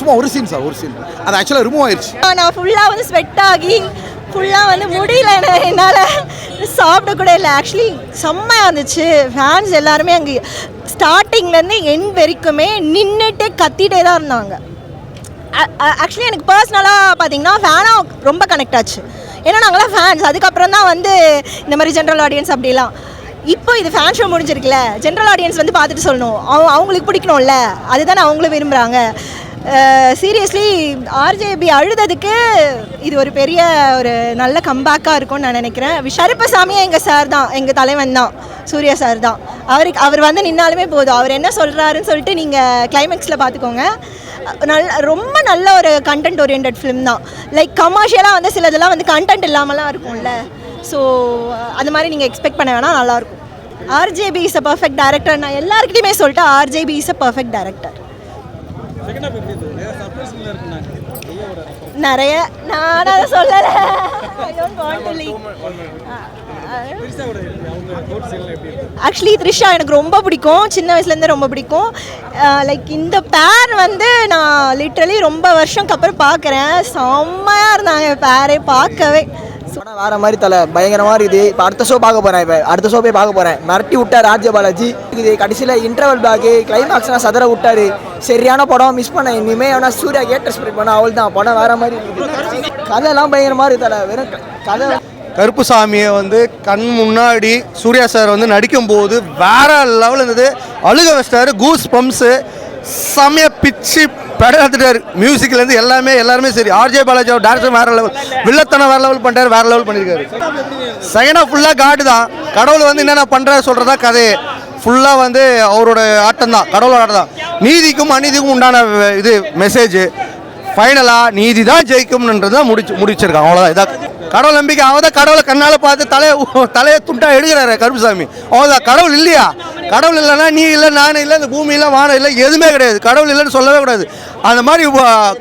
சும்மா ஒரு scene sir, ஒரு சீன் அது ஆக்சுவலாக ரிமூவ் ஆயிடுச்சு. நான் ஃபுல்லாக வந்து ஸ்வெட் ஆகி ஃபுல்லாக வந்து முடியல, என்னால் சாப்பிட கூட இல்லை. ஆக்சுவலி செம்மையாக இருந்துச்சு. ஃபேன்ஸ் எல்லாருமே அங்கே ஸ்டார்டிங்லேருந்து எண்ட் வரைக்குமே நின்றுட்டு கத்திட்டே தான் இருந்தாங்க. ஆக்சுவலி எனக்கு பர்சனலாக பார்த்தீங்கன்னா ஃபேனாக ரொம்ப கனெக்ட் ஆச்சு. ஏன்னா நாங்களாம் ஃபேன்ஸ். அதுக்கப்புறம் தான் வந்து இந்த மாதிரி ஜென்ரல் ஆடியன்ஸ் அப்படிலாம். இப்போ இது ஃபேன் ஷோ முடிஞ்சிருக்குல்ல, ஜென்ரல் ஆடியன்ஸ் வந்து பார்த்துட்டு சொல்லணும், அவங்களுக்கு பிடிக்கணும்ல, அதுதானே அவங்களும் விரும்புகிறாங்க. சீரியஸ்லி ஆர்ஜேபி அழுததுக்கு இது ஒரு பெரிய ஒரு நல்ல கம்பேக்காக இருக்கும்னு நான் நினைக்கிறேன். கருப்பசாமியே எங்கள் சார் தான், எங்கள் தலைவன் தான், சூர்யா சார் தான். அவர் வந்து நின்னாலுமே போதும். அவர் என்ன சொல்கிறாருன்னு சொல்லிட்டு நீங்கள் கிளைமேக்ஸில் பார்த்துக்கோங்க. ரொம்ப நல்ல ஒரு கண்டென்ட் ஓரியன்ட் ஃபிலிம் தான். லைக் கமர்ஷியலாக வந்து சிலதெல்லாம் வந்து கண்டென்ட் இல்லாமலாம் இருக்கும்ல. ஸோ அது மாதிரி நீங்கள் எக்ஸ்பெக்ட் பண்ண வேணால் நல்லாயிருக்கும். RJB is a perfect director. நான் எல்லாருக்கிட்டையுமே சொல்லிட்டேன், RJB is a perfect director. நிறைய நான் அதை சொல்லலை. ஆக்சுவலி த்ரிஷா எனக்கு ரொம்ப பிடிக்கும், சின்ன வயசுலேருந்து ரொம்ப பிடிக்கும். லைக் இந்த பேர் வந்து நான் லிட்ரலி ரொம்ப வருஷம்க்கு அப்புறம் பார்க்குறேன். செம்மையாக இருந்தாங்க பேரே பார்க்கவே. படம் வேறு மாதிரி தலை பயங்கரமாக இருக்குது. இப்போ அடுத்த ஷோ பார்க்க போகிறேன். இப்போ அடுத்த ஷோ போய் பார்க்க போகிறேன். மிரட்டி விட்டார் ஆர்ஜே பாலாஜி. இது கடைசியில் இன்டர்வல் பேக்கு கிளைமாக்ஸ்லாம் சதற விட்டார். சரியான படம், மிஸ் பண்ண. இனிமேல் ஆனால் சூர்யா கேட்டர் ஸ்ப்ரெட் பண்ண அவள் தான். படம் வேறு மாதிரி இருக்குது. கதையெல்லாம் பயங்கரமாக இருக்குது தலை. வெறும் கதை. கருப்புசாமியை வந்து கண் முன்னாடி சூர்யா சார் வந்து நடிக்கும்போது வேற லெவல் இருந்தது. அழுக வச்சிட்டாரு. கூஸ் பம்ப்ஸு செம்மைய பிச்சு படத்துட்டாரு. மியூசிக்லேருந்து எல்லாருமே சரி. ஆர்ஜே பாலாஜி டேரக்டர் வேற லெவல், வில்லத்தனம் வேற லெவல் பண்ணிட்டாரு, வேற லெவல் பண்ணியிருக்காரு. செகண்ட் ஆஃப் ஃபுல்லாக காட்டு தான். கடவுள் வந்து என்னென்ன பண்ணுற சொல்கிறதா கதையே. ஃபுல்லாக வந்து அவரோட ஆட்டம் தான், கடவுளோட ஆட்டம் தான். நீதிக்கும் அநீதிக்கும் உண்டான இது மெசேஜ். ஃபைனலாக நீதி தான் ஜெயிக்கும்ன்றது தான் முடிச்சிருக்காங்க. அவ்வளோதான். இதான் கடவுள் நம்பிக்கை. அவன் தான் கடவுளை கண்ணால் பார்த்து தலையை துண்டா எடுக்கிறாரு கருப்புசாமி. அவ்வளோதான். கடவுள் இல்லையா? கடவுள் இல்லைன்னா நீ இல்லை, நானும் இல்லை, இந்த பூமி இல்லை, வானம் இல்லை, எதுவுமே கிடையாது. கடவுள் இல்லைன்னு சொல்லவே கூடாது. அந்த மாதிரி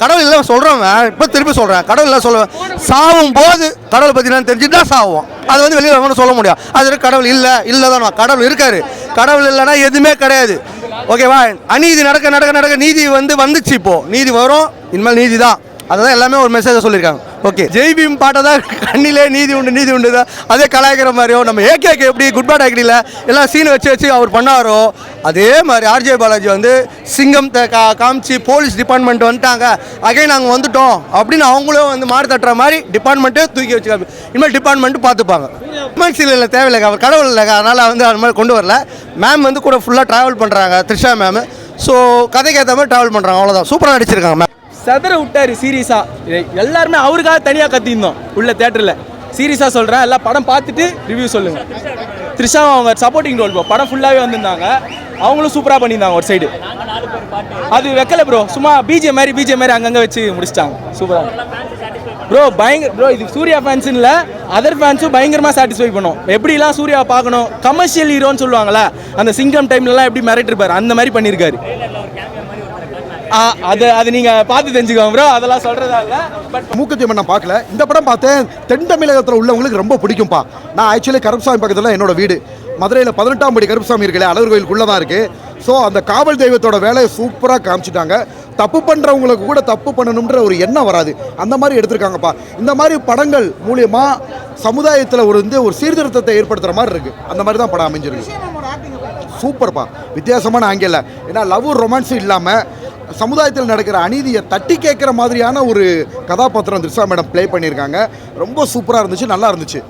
கடவுள் இல்லை சொல்கிறவன் இப்போ திருப்பி சொல்கிறேன், கடவுள் இல்லை சொல்லுவேன். சாவும் போது கடவுளை பற்றி நான் தெரிஞ்சுட்டு தான் சாவோம். அது வந்து வெளியில் ஒன்றும் சொல்ல முடியாது. அது கடவுள் இல்லை தான். கடவுள் இருக்காரு. கடவுள் இல்லைன்னா எதுவுமே கிடையாது. ஓகேவா? அநீதி நடக்க நீதி வந்துச்சு. இப்போது நீதி வரும். இனிமேல் நீதி தான். அதுதான் எல்லாமே ஒரு மெசேஜை சொல்லியிருக்காங்க. ஓகே, ஜெய்பீம் பாட்டை தான் கண்ணிலே நீதி உண்டு தான் அதே கலாய்க்கிற மாதிரியோ, நம்ம ஏகேக்கு எப்படி குட் பேட் ஆக்டியில் எல்லாம் சீன் வச்சு அவர் பண்ணாரோ, அதே மாதிரி ஆர்ஜே பாலாஜி வந்து சிங்கம் காமிச்சு போலீஸ் டிபார்ட்மெண்ட் வந்துட்டாங்க, அகைன் நாங்கள் வந்துட்டோம் அப்படின்னு அவங்களும் வந்து மாறு தட்டுற மாதிரி டிபார்ட்மெண்ட்டே தூக்கி வச்சுக்காங்க. இனிமேல் டிபார்ட்மெண்ட்டு பார்த்துப்பாங்க. விமன்ஸில் இல்லை, தேவையில்லை, அவர் கடவுள் இல்லை, அதனால் வந்து அது மாதிரி கொண்டு வரல. மேம் வந்து கூட ஃபுல்லாக ட்ராவல் பண்ணுறாங்க, த்ரிஷா மேம். ஸோ கதைக்கு ஏற்ற மாதிரி ட்ராவல் பண்ணுறாங்க. அவ்வளோதான். சூப்பராக நடிச்சிருக்காங்க மேம். சதற விட்டார் சீரியஸாக. எல்லாருமே அவருக்காக தனியாக கத்திருந்தோம் உள்ள தேட்டரில். சீரியஸாக சொல்கிறேன், எல்லாம் படம் பார்த்துட்டு ரிவ்யூ சொல்லுங்கள். த்ரிஷா அவங்க சப்போர்ட்டிங் ரோல் படம் ஃபுல்லாகவே வந்திருந்தாங்க. அவங்களும் சூப்பராக பண்ணியிருந்தாங்க. ஒரு சைடு அது வைக்கல ப்ரோ, சும்மா பிஜே மாதிரி அங்கங்கே வச்சு முடிச்சிட்டாங்க. சூப்பராக ப்ரோ, பயங்கர ப்ரோ. இது சூர்யா ஃபேன்ஸ் இல்லை, அதர் ஃபேன்ஸும் பயங்கரமாக சாட்டிஸ்ஃபை பண்ணும். எப்படிலாம் சூர்யா பார்க்கணும், கமர்ஷியல் ஹீரோன்னு சொல்லுவாங்களே, அந்த சிங்கம் டைம்லலாம் எப்படி மிரட்டிருப்பார், அந்த மாதிரி பண்ணியிருக்காரு. அது நீங்கள் பார்த்து தெரிஞ்சுக்கோங்க ப்ரோ, அதெல்லாம் சொல்கிறதா இல்லை. பட் மூக்குத்தி நான் பார்க்கல. இந்த படம் பார்த்தேன். தென் தமிழகத்தில் உள்ளவங்களுக்கு ரொம்ப பிடிக்கும்ப்பா. நான் ஆக்சுவலி கருப்புசாமி பக்கத்தில் என்னோட வீடு மதுரையில் 18ஆம் படி கருப்புசாமி இருக்குல்ல, அழகர் கோயிலுக்குள்ளே தான் இருக்குது. ஸோ அந்த காவல் தெய்வத்தோட வேலையை சூப்பராக காமிச்சிட்டாங்க. தப்பு பண்ணுறவங்களுக்கு கூட தப்பு பண்ணணுன்ற ஒரு எண்ணம் வராது, அந்த மாதிரி எடுத்திருக்காங்கப்பா. இந்த மாதிரி படங்கள் மூலியமாக சமுதாயத்தில் ஒரு சீர்திருத்தத்தை ஏற்படுத்துகிற மாதிரி இருக்குது. அந்த மாதிரி தான் படம் அமைஞ்சிருக்கு. சூப்பர்ப்பா, வித்தியாசமான ஆங்கிள். ஏன்னா லவ் ரொமான்ஸும் இல்லாமல் சமுதாயத்தில் நடக்கிற அநீதியை தட்டி கேட்குற மாதிரியான ஒரு கதாபாத்திரம் த்ரிஷா மேடம் ப்ளே பண்ணியிருக்காங்க. ரொம்ப சூப்பராக இருந்துச்சு, நல்லா இருந்துச்சு.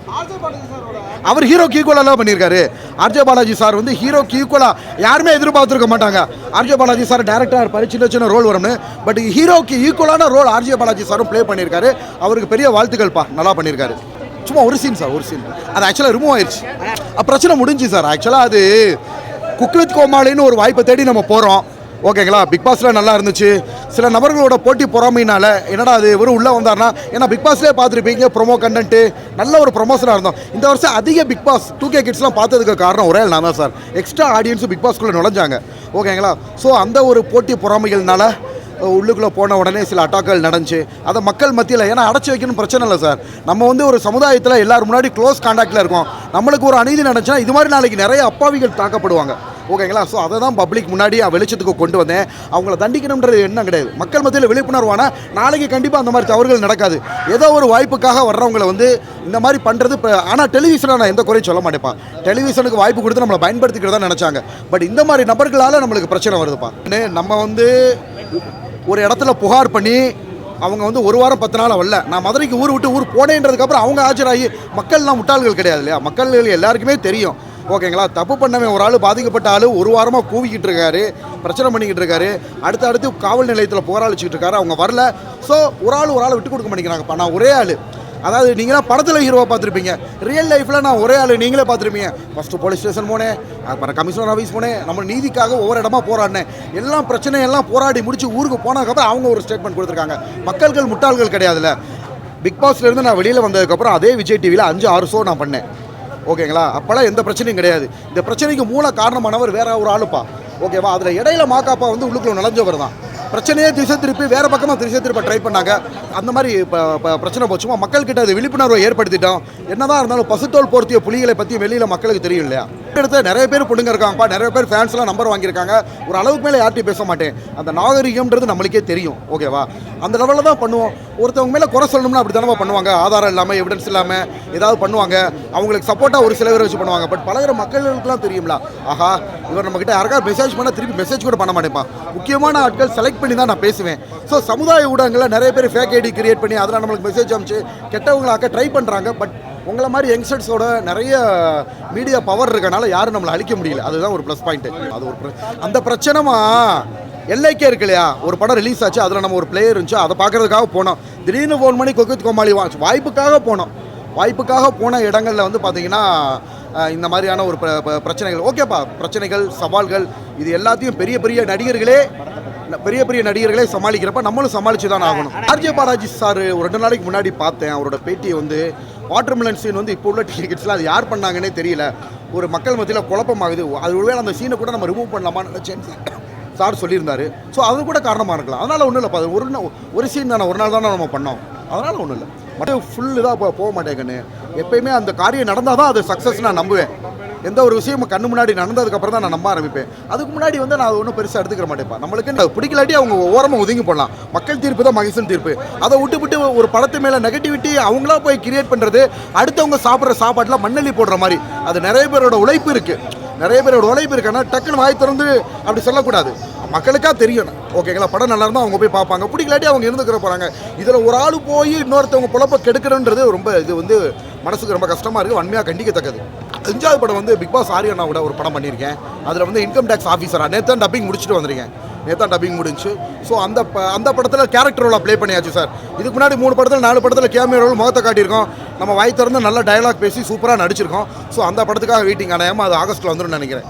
அவர் ஹீரோக்கு ஈக்குவலாக பண்ணியிருக்காரு. ஆர்ஜே பாலாஜி சார் வந்து ஹீரோக்கு ஈக்குவலாக யாருமே எதிர்பார்த்துருக்க மாட்டாங்க. ஆர்ஜே பாலாஜி சார் டேரக்டராக இருப்பார், சின்ன ரோல் வரும்னு. பட் ஹீரோக்கு ஈக்குவலான ரோல் ஆர்ஜே பாலாஜி சாரும் ப்ளே பண்ணியிருக்காரு. அவருக்கு பெரிய வாழ்த்துக்கள்ப்பா, நல்லா பண்ணியிருக்காரு. சும்மா ஒரு சீன் சார், ஒரு சீன் அது ஆக்சுவலாக ரிமூவ் ஆயிடுச்சு. பிரச்சனை முடிஞ்சு சார். ஆக்சுவலாக அது குக் வித் கோமாளின்னு ஒரு வாய்ப்பை தேடி நம்ம போகிறோம். ஓகேங்களா? பிக் பாஸில் நல்லா இருந்துச்சு. சில நபர்களோட போட்டி பொறாமையினால என்னடா அது வெறும் உள்ளே வந்தார்னா, ஏன்னா பிக் பாஸ்லேயே பார்த்துருப்பீங்க ப்ரொமோ கண்டென்ட்டு நல்ல ஒரு ப்ரொமோஷனாக இருந்தோம். இந்த வருஷம் அதிக பிக் பாஸ் 2K கிட்ஸ்லாம் பார்த்ததுக்கு காரணம் ஒரே நான் தான் சார். எக்ஸ்ட்ரா ஆடியன்ஸும் பிக் பாஸ்க்குள்ளே நுழைஞ்சாங்க. ஓகேங்களா? ஸோ அந்த ஒரு போட்டி பொறாமைகள்னால உள்ளுக்குள்ளே போன உடனே சில அட்டாக்கள் நடந்துச்சு. அதை மக்கள் மத்தியில், ஏன்னா அடைச்சி வைக்கணும் பிரச்சனை இல்லை சார். நம்ம வந்து ஒரு சமுதாயத்தில் எல்லோரும் முன்னாடி க்ளோஸ் கான்டாக்டில் இருக்கோம். நம்மளுக்கு ஒரு அநீதி நடந்துச்சுன்னா இது மாதிரி நாளைக்கு நிறைய அப்பாவிகள் தாக்கப்படுவாங்க. ஓகேங்களா. ஸோ அதை தான் பப்ளிக் முன்னாடி வெளிச்சத்துக்கு கொண்டு வந்தேன். அவங்கள தண்டிக்கணுன்றது என்ன கிடையாது. மக்கள் மத்தியில் விழிப்புணர்வான நாளைக்கு கண்டிப்பாக அந்த மாதிரி தவறுகள் நடக்காது. ஏதோ ஒரு வாய்ப்புக்காக வர்றவங்களை வந்து இந்த மாதிரி பண்ணுறது. இப்போ ஆனால் டெலிவிஷனில் நான் எந்த குறையும் சொல்ல மாட்டேப்பா. டெலிவிஷனுக்கு வாய்ப்பு கொடுத்து நம்மளை பயன்படுத்திக்கிறதா நினச்சாங்க. பட் இந்த மாதிரி நபர்களால் நம்மளுக்கு பிரச்சனை வருதுப்பா. நம்ம வந்து ஒரு இடத்துல புகார் பண்ணி அவங்க வந்து 1 வாரம் 10 நாள் வரல. நான் மதுரைக்கு ஊர் விட்டு ஊர் போனேன்றதுக்கப்புறம் அவங்க ஆஜராகி, மக்கள்லாம் முட்டாள்கள் கிடையாது இல்லையா. மக்கள் எல்லாருக்குமே தெரியும். ஓகேங்களா. தப்பு பண்ணவன் ஒரு ஆள், பாதிக்கப்பட்ட ஆள் 1 வாரமாக கூவிக்கிட்டு இருக்காரு, பிரச்சனை பண்ணிக்கிட்டு இருக்காரு, அடுத்து காவல் நிலையத்தில் போராளிச்சுக்கிட்டு இருக்காரு. அவங்க வரல. ஸோ ஒரு ஆளை விட்டு கொடுக்க மாட்டேங்கிறாங்கப்பா. நான் ஒரே ஆள். அதாவது நீங்களாம் படத்தில் ஹீரோவாக பார்த்துருப்பீங்க, ரியல் லைஃப்பில் நான் ஒரே ஆள். நீங்களே பார்த்துருப்பீங்க. ஃபஸ்ட்டு போலீஸ் ஸ்டேஷன் போனேன், அப்புறம் கமிஷனர் ஆஃபீஸ் போனேன், நம்ம நீதிக்காக ஒவ்வொரு இடமா போராடினேன். எல்லாம் பிரச்சனையெல்லாம் போராடி முடிச்சு ஊருக்கு போனதுக்கப்புறம் அவங்க ஒரு ஸ்டேட்மெண்ட் கொடுத்துருக்காங்க. மக்கள்கள் முட்டாள்கள் கிடையாதுல்ல. பிக் பாஸ்லேருந்து நான் வெளியில் வந்ததுக்கப்புறம் அதே விஜய் டிவியில் 5-6 ஷோ நான் பண்ணேன். ஓகேங்களா. அப்போல்லாம் எந்த பிரச்சனையும் கிடையாது. இந்த பிரச்சனைக்கு மூல காரணமானவர் வேற ஒரு ஆளுப்பா. ஓகேவா. அதில் இடையில மாக்காப்பா வந்து உள்ளுக்குள்ள நுழைஞ்சவர் தான். பிரச்சனையே திசை திருப்பி வேறு பக்கமாக திசை திருப்ப ட்ரை பண்ணாங்க. அந்த மாதிரி இப்போ பிரச்சனை போச்சுமா. மக்கள்கிட்ட அது விழிப்புணர்வை ஏற்படுத்திட்டோம். என்னதான் இருந்தாலும் பசுத்தோல் போர்த்திய புலிகளை பற்றி வெளியில் மக்களுக்கு தெரியும் இல்லையா. எடுத்து நிறைய பேர் பொண்ணுங்க இருக்காங்கப்பா, நிறைய பேர் ஃபேன்ஸ்லாம் நம்பர் வாங்கியிருக்காங்க. ஒரு அளவுக்கு மேலே யார்ட்டையும் பேச மாட்டேன். அந்த நாகரிகம்ன்றது நம்மளுக்கே தெரியும். ஓகேவா. அந்த லெவலில் தான் பண்ணுவோம். ஒருத்தவங்க மேலே குறை சொல்லணும்னா அப்படி தானே பண்ணுவாங்க. ஆதாரம் இல்லாமல், எவிடன்ஸ் இல்லாமல் ஏதாவது பண்ணுவாங்க. அவங்களுக்கு சப்போர்ட்டாக ஒரு சில பேர் வச்சு பண்ணுவாங்க. பட் பழகிற மக்களுக்குலாம் தெரியும்ல, ஆஹா இவர் நம்மக்கிட்ட யாருக்கா மெசேஜ் பண்ணால் திருப்பி மெசேஜ் கூட பண்ண மாட்டேன்ப்பா. முக்கியமான ஆட்கள் செலக்ட் பண்ணி தான் நான் பேசுவேன். ஸோ சமுதாய ஊடகங்களில் நிறைய பேர் ஃபேக் ஐடி கிரியேட் பண்ணி அதில் நம்மளுக்கு மெசேஜ் அனுப்பிச்சு கெட்டவங்களாக்க ட்ரை பண்ணுறாங்க. பட் உங்களை மாதிரி யங்ஸ்டர்ஸோட நிறைய மீடியா பவர் இருக்கனால யாரும் நம்மளை அழிக்க முடியல. அதுதான் ஒரு ப்ளஸ் பாயிண்ட்டு. அது ஒரு அந்த பிரச்சனைமா எல்லைக்கே இருக்கு இல்லையா. ஒரு படம் ரிலீஸ் ஆச்சு, அதில் நம்ம ஒரு பிளேயர் இருந்துச்சு, அதை பார்க்கறதுக்காக போனோம். திடீர்னு ஃபோன் பண்ணி கொக்கு கோமாளி வாய்ப்புக்காக போனோம். வாய்ப்புக்காக போன இடங்களில் வந்து பார்த்தீங்கன்னா இந்த மாதிரியான ஒரு பிரச்சனைகள். ஓகேப்பா, பிரச்சனைகள், சவால்கள், இது எல்லாத்தையும் பெரிய நடிகர்களே சமாளிக்கிறப்ப நம்மளும் சமாளித்து தான் ஆகணும். ஆர்ஜே பாலாஜி சார் ஒரு 2 நாளைக்கு முன்னாடி பார்த்தேன். அவரோட பேட்டியை வந்து வாட்டர்மெலன் சீன் வந்து இப்போ உள்ள டிக்கெட்ஸ்லாம் அது யார் பண்ணாங்கன்னே தெரியல. ஒரு மக்கள் மத்தியில் குழப்பமாகுது. அது ஒருவேளை அந்த சீனை கூட நம்ம ரிமூவ் பண்ணலாமான்னு நினச்சேன் சார் சொல்லியிருந்தாரு. ஸோ அது கூட காரணமாக இருக்கலாம். அதனால் ஒன்றும் இல்லைப்பா. அது ஒரு சீன் தானே, ஒரு நாள் தானே நம்ம பண்ணோம். அதனால் ஒன்றும் இல்லை. மட்டும் ஃபுல் இதாக போக மாட்டேங்கன்னு. எப்பயுமே அந்த காரியம் நடந்தால் தான் அது சக்ஸஸ் நான் நம்புவேன். எந்த ஒரு விஷயமும் கண்ணு முன்னாடி நடந்ததுக்கப்புறம் தான் நான் நம்ப ஆரம்பிப்பேன். அதுக்கு முன்னாடி வந்து நான் அது ஒன்றும் பெருசாக எடுத்துக்கிற மாட்டேன்ப்பா. நம்மளுக்கு பிடிக்கலாட்டி அவங்க ஓரமாக ஒதுங்கி போடலாம். மக்கள் தீர்ப்பு தான் மகேசன் தீர்ப்பு. அதை விட்டு ஒரு படத்து மேலே நெகட்டிவிட்டி அவங்களா போய் கிரியேட் பண்ணுறது, அடுத்தவங்க சாப்பிட்ற சாப்பாட்டில் மண்ணள்ளி போடுற மாதிரி. அது நிறைய பேரோட உழைப்பு இருக்குது. ஆனால் டக்குன்னு வாய் திறந்து அப்படி சொல்லக்கூடாது. மக்களுக்காக தெரியும். ஓகேங்களா. படம் நல்லா இருந்தால் அவங்க போய் பார்ப்பாங்க, பிடிக்கலாட்டி அவங்க இருந்துக்கிற போகிறாங்க. இதில் ஒரு ஆள் போய் இன்னொருத்தவங்க பொழப்ப கெடுக்கிறன்றது ரொம்ப இது வந்து மனசுக்கு ரொம்ப கஷ்டமாக இருக்குது. வன்மையாக கண்டிக்கத்தக்கது. 5வது படம் வந்து பிக் பாஸ் ஆரியனாவோட ஒரு படம் பண்ணியிருக்கேன். அதில் வந்து இன்கம் டேக்ஸ் ஆஃபீஸராக நேத்தான் டப்பிங் முடிச்சுட்டு வந்திருக்கேன். முடிஞ்சு. ஸோ அந்த படத்தில் கேரக்டர் ரோலாக ப்ளே பண்ணியாச்சு சார். இதுக்கு முன்னாடி 3 படத்தில் 4 படத்தில் கேமியோ ரோல் முகத்தை காட்டியிருக்கோம். நம்ம வாய் திறந்து நல்ல டயலாக் பேசி சூப்பராக நடிச்சிருக்கோம். ஸோ அந்த படத்துக்காக வெயிட்டிங். ஆனால் அது ஆகஸ்ட்டில் வந்துடும் நினைக்கிறேன்.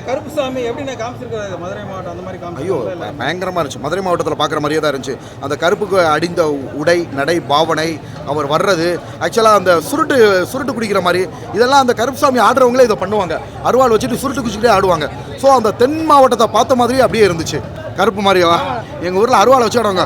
கருப்புசாமி எப்படி காமிச்சிருக்காரு மதுரை மாவட்டம் அந்த மாதிரி காமிச்சு? ஐயோ பயங்கரமாக இருந்துச்சு. மதுரை மாவட்டத்தில் பார்க்குற மாதிரியே தான் இருந்துச்சு. அந்த கருப்புக்கு அடிந்த உடை, நடை, பாவனை, அவர் வர்றது, ஆக்சுவலாக அந்த சுருட்டு குடிக்கிற மாதிரி இதெல்லாம் அந்த கருப்புசாமி ஆடுறவங்களே இதை பண்ணுவாங்க. அருவாள் வச்சுட்டு சுருட்டு குடிச்சிக்கிட்டே ஆடுவாங்க. ஸோ அந்த தென் மாவட்டத்தை பார்த்த மாதிரியே அப்படியே இருந்துச்சு. கருப்பு மாதிரியா எங்கள் ஊரில் அருவாளை வச்சு ஆடுவாங்க.